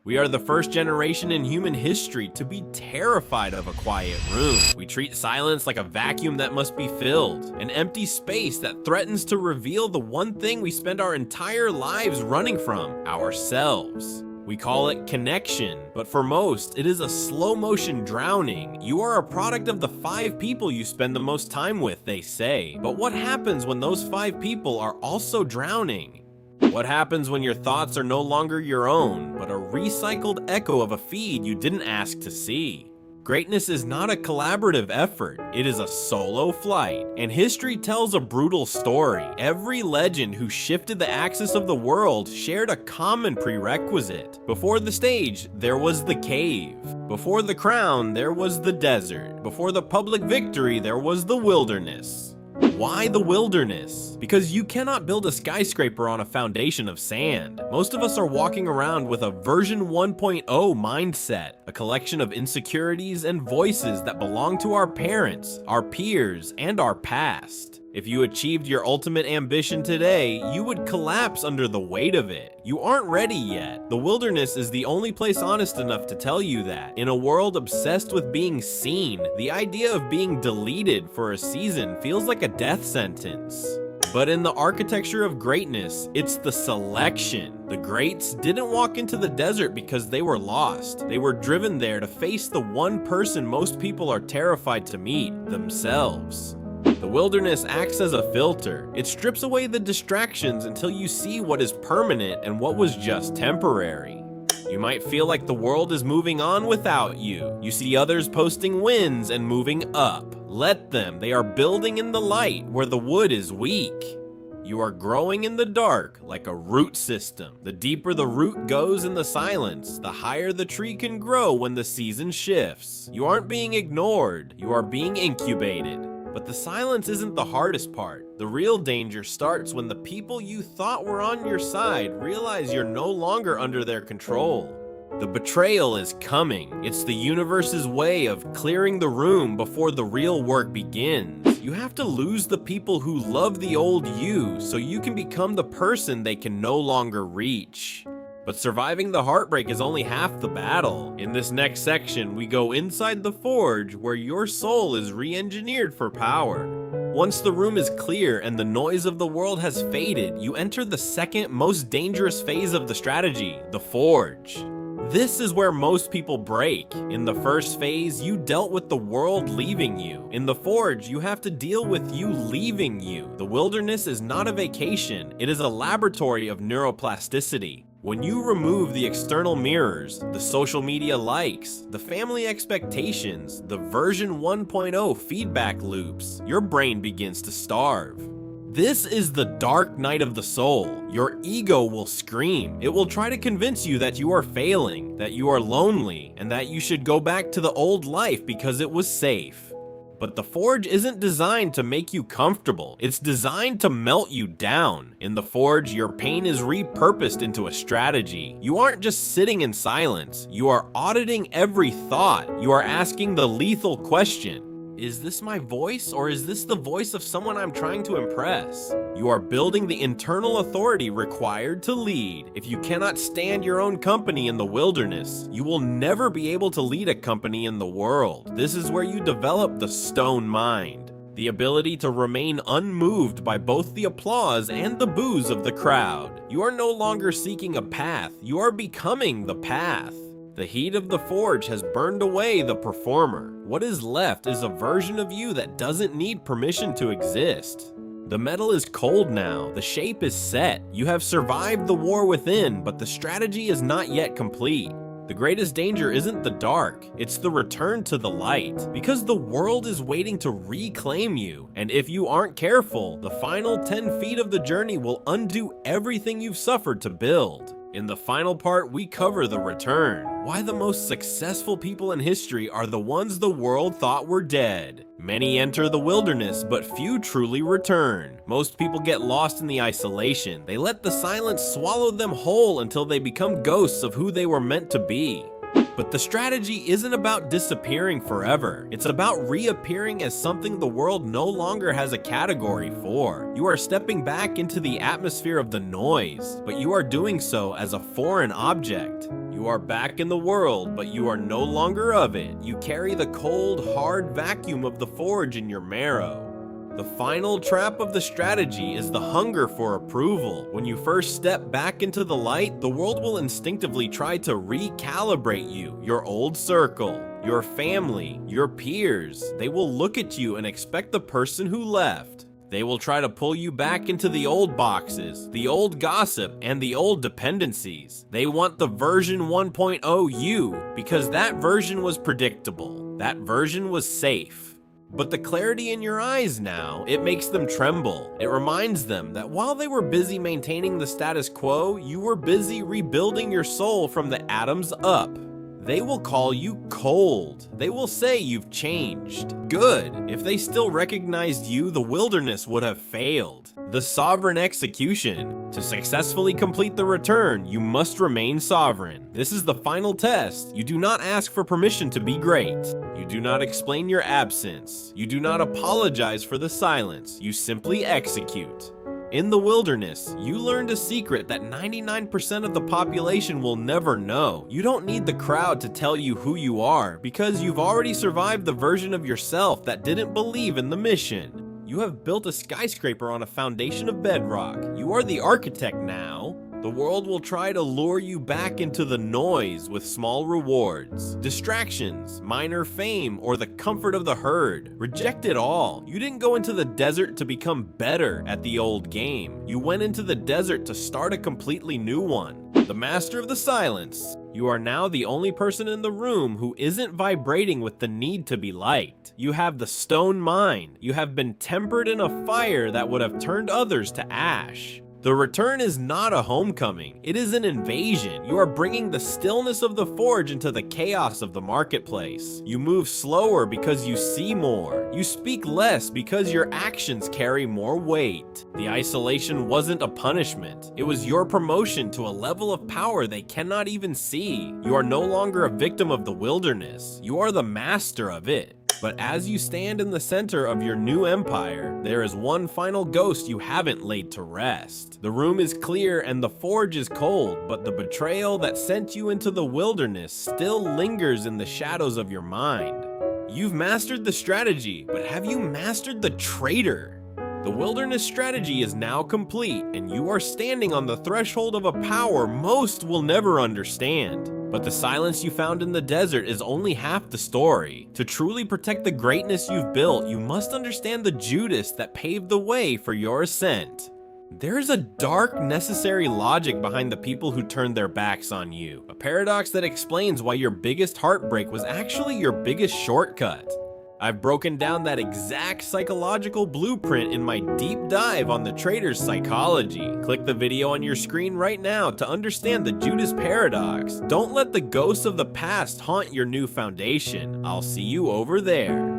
We are the first generation in human history to be terrified of a quiet room. We treat silence like a vacuum that must be filled, an empty space that threatens to reveal the one thing we spend our entire lives running from, ourselves. We call it connection, but for most, it is a slow motion drowning. You are a product of the 5 people you spend the most time with, they say. But what happens when those 5 people are also drowning? What happens when your thoughts are no longer your own, but a recycled echo of a feed you didn't ask to see? Greatness is not a collaborative effort, it is a solo flight, and history tells a brutal story. Every legend who shifted the axis of the world shared a common prerequisite. Before the stage, there was the cave. Before the crown, there was the desert. Before the public victory, there was the wilderness. Why the wilderness? Because you cannot build a skyscraper on a foundation of sand. Most of us are walking around with a version 1.0 mindset, a collection of insecurities and voices that belong to our parents, our peers, and our past. If you achieved your ultimate ambition today, you would collapse under the weight of it. You aren't ready yet. The wilderness is the only place honest enough to tell you that. In a world obsessed with being seen, the idea of being deleted for a season feels like a death sentence. But in the architecture of greatness, it's the selection. The greats didn't walk into the desert because they were lost. They were driven there to face the one person most people are terrified to meet, themselves. The wilderness acts as a filter. It strips away the distractions until you see what is permanent and what was just temporary. You might feel like the world is moving on without you. You see others posting wins and moving up. Let them. They are building in the light where the wood is weak. You are growing in the dark like a root system. The deeper the root goes in the silence, the higher the tree can grow when the season shifts. You aren't being ignored. You are being incubated. But the silence isn't the hardest part. The real danger starts when the people you thought were on your side realize you're no longer under their control. The betrayal is coming. It's the universe's way of clearing the room before the real work begins. You have to lose the people who love the old you so you can become the person they can no longer reach. But surviving the heartbreak is only half the battle. In this next section, we go inside the forge where your soul is re-engineered for power. Once the room is clear and the noise of the world has faded, you enter the second most dangerous phase of the strategy, the forge. This is where most people break. In the first phase, you dealt with the world leaving you. In the forge, you have to deal with you leaving you. The wilderness is not a vacation, it is a laboratory of neuroplasticity. When you remove the external mirrors, the social media likes, the family expectations, the version 1.0 feedback loops, your brain begins to starve. This is the dark night of the soul. Your ego will scream. It will try to convince you that you are failing, that you are lonely, and that you should go back to the old life because it was safe. But the forge isn't designed to make you comfortable. It's designed to melt you down. In the forge, your pain is repurposed into a strategy. You aren't just sitting in silence. You are auditing every thought. You are asking the lethal question. Is this my voice, or is this the voice of someone I'm trying to impress? You are building the internal authority required to lead. If you cannot stand your own company in the wilderness, you will never be able to lead a company in the world. This is where you develop the stone mind, the ability to remain unmoved by both the applause and the boos of the crowd. You are no longer seeking a path, you are becoming the path. The heat of the forge has burned away the performer. What is left is a version of you that doesn't need permission to exist. The metal is cold now, the shape is set. You have survived the war within, but the strategy is not yet complete. The greatest danger isn't the dark, it's the return to the light. Because the world is waiting to reclaim you, and if you aren't careful, the final 10 feet of the journey will undo everything you've suffered to build. In the final part, we cover the return. Why the most successful people in history are the ones the world thought were dead. Many enter the wilderness, but few truly return. Most people get lost in the isolation. They let the silence swallow them whole until they become ghosts of who they were meant to be. But the strategy isn't about disappearing forever. It's about reappearing as something the world no longer has a category for. You are stepping back into the atmosphere of the noise, but you are doing so as a foreign object. You are back in the world, but you are no longer of it. You carry the cold, hard vacuum of the forge in your marrow. The final trap of the strategy is the hunger for approval. When you first step back into the light, the world will instinctively try to recalibrate you, your old circle, your family, your peers. They will look at you and expect the person who left. They will try to pull you back into the old boxes, the old gossip, and the old dependencies. They want the version 1.0 you, because that version was predictable. That version was safe. But the clarity in your eyes now, it makes them tremble. It reminds them that while they were busy maintaining the status quo, you were busy rebuilding your soul from the atoms up. They will call you cold. They will say you've changed. Good. If they still recognized you, the wilderness would have failed. The sovereign execution. To successfully complete the return, you must remain sovereign. This is the final test. You do not ask for permission to be great. You do not explain your absence. You do not apologize for the silence. You simply execute. In the wilderness, you learned a secret that 99% of the population will never know. You don't need the crowd to tell you who you are, because you've already survived the version of yourself that didn't believe in the mission. You have built a skyscraper on a foundation of bedrock. You are the architect now. The world will try to lure you back into the noise with small rewards, distractions, minor fame, or the comfort of the herd. Reject it all. You didn't go into the desert to become better at the old game. You went into the desert to start a completely new one. The master of the silence. You are now the only person in the room who isn't vibrating with the need to be liked. You have the stone mind. You have been tempered in a fire that would have turned others to ash. The return is not a homecoming, it is an invasion. You are bringing the stillness of the forge into the chaos of the marketplace. You move slower because you see more. You speak less because your actions carry more weight. The isolation wasn't a punishment. It was your promotion to a level of power they cannot even see. You are no longer a victim of the wilderness. You are the master of it. But as you stand in the center of your new empire, there is one final ghost you haven't laid to rest. The room is clear and the forge is cold, but the betrayal that sent you into the wilderness still lingers in the shadows of your mind. You've mastered the strategy, but have you mastered the traitor? The wilderness strategy is now complete, and you are standing on the threshold of a power most will never understand. But the silence you found in the desert is only half the story. To truly protect the greatness you've built, you must understand the Judas that paved the way for your ascent. There is a dark, necessary logic behind the people who turned their backs on you. A paradox that explains why your biggest heartbreak was actually your biggest shortcut. I've broken down that exact psychological blueprint in my deep dive on the traitor's psychology. Click the video on your screen right now to understand the Judas paradox. Don't let the ghosts of the past haunt your new foundation. I'll see you over there.